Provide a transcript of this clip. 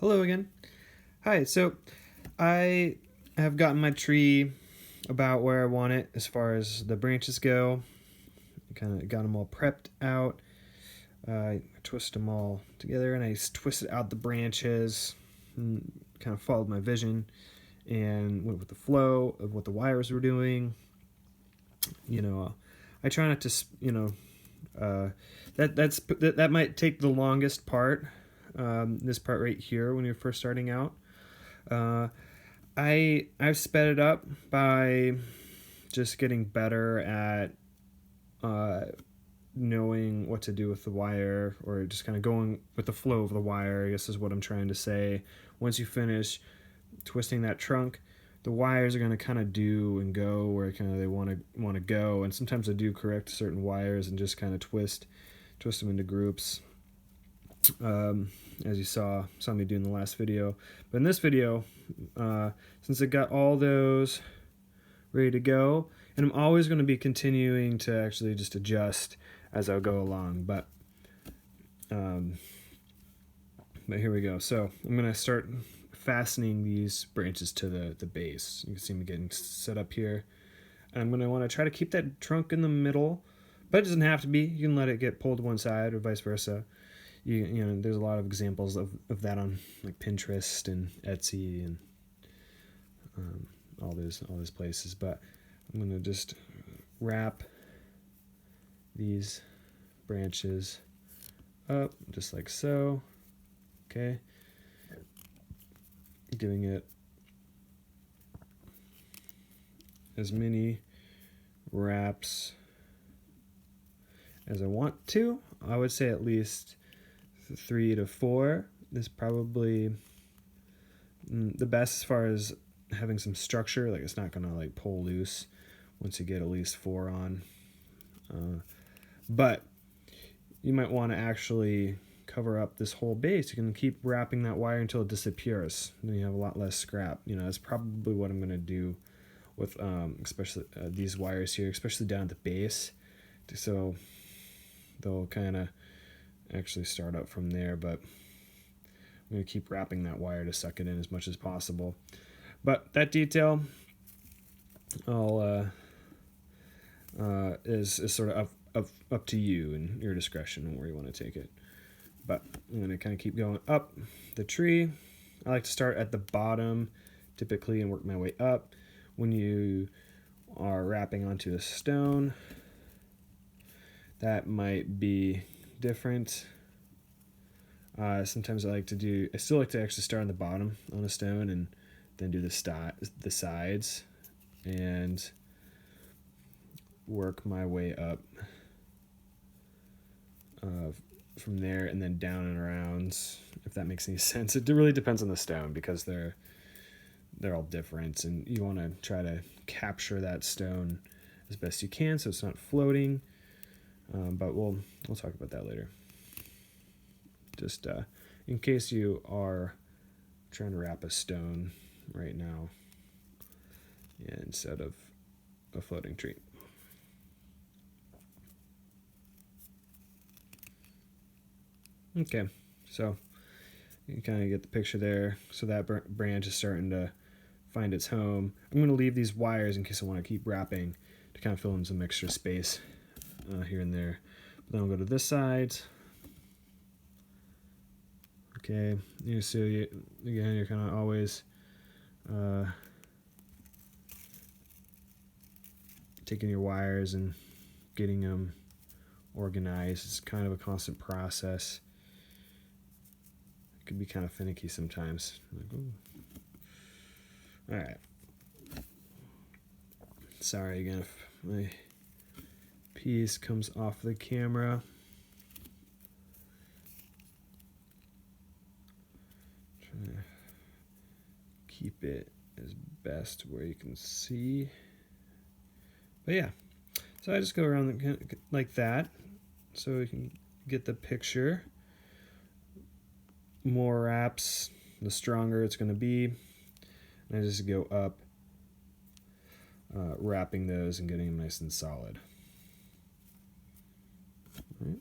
Hello again. Hi, so I have gotten my tree about where I want it as far as the branches go. Kind of got them all prepped out. I twist them all together and I twisted out the branches and kind of followed my vision and went with the flow of what the wires were doing. I try not to, that might take the longest part. This part right here when you're first starting out. I've sped it up by just getting better at knowing what to do with the wire, or just kind of going with the flow of the wire, I guess is what I'm trying to say. Once you finish twisting that trunk, the wires are going to kind of do and go where kind of they want to go, and sometimes I do correct certain wires and just kind of twist them into groups, as you saw me do in the last video. But in this video, since I got all those ready to go, and I'm always going to be continuing to actually just adjust as I go along, but here we go. So I'm going to start fastening these branches to the base. You can see me getting set up here. And I'm going to want to try to keep that trunk in the middle, but it doesn't have to be. You can let it get pulled to one side or vice versa. You know, there's a lot of examples of that on like Pinterest and Etsy and all those places. But I'm going to just wrap these branches up just like so. Okay, giving it as many wraps as I want to. I would say at least 3 to 4 is probably the best as far as having some structure. Like, it's not gonna like pull loose once you get at least 4 on. But you might want to actually cover up this whole base. You can keep wrapping that wire until it disappears. Then you have a lot less scrap. You know, that's probably what I'm gonna do with especially these wires here, especially down at the base, so they'll kind of actually start up from there. But I'm going to keep wrapping that wire to suck it in as much as possible. But that detail is sort of up to you and your discretion on where you want to take it. But I'm going to kind of keep going up the tree. I like to start at the bottom typically and work my way up. When you are wrapping onto a stone, that might be different. Sometimes I still like to actually start on the bottom on a stone and then do the sides and work my way up from there and then down and around, if that makes any sense. It really depends on the stone because they're all different, and you want to try to capture that stone as best you can so it's not floating. But we'll talk about that later. Just in case you are trying to wrap a stone right now instead of a floating tree. Okay, so you kind of get the picture there. So that branch is starting to find its home. I'm going to leave these wires in case I want to keep wrapping to kind of fill in some extra space here and there. But then I'll go to this side. Okay, you see, again, you're kind of always taking your wires and getting them organized. It's kind of a constant process. It can be kind of finicky sometimes. Like, all right. Sorry again if my piece comes off the camera. Trying to keep it as best where you can see. But yeah, so I just go around like that so you can get the picture. More wraps, the stronger it's going to be. And I just go up, wrapping those and getting them nice and solid. All right.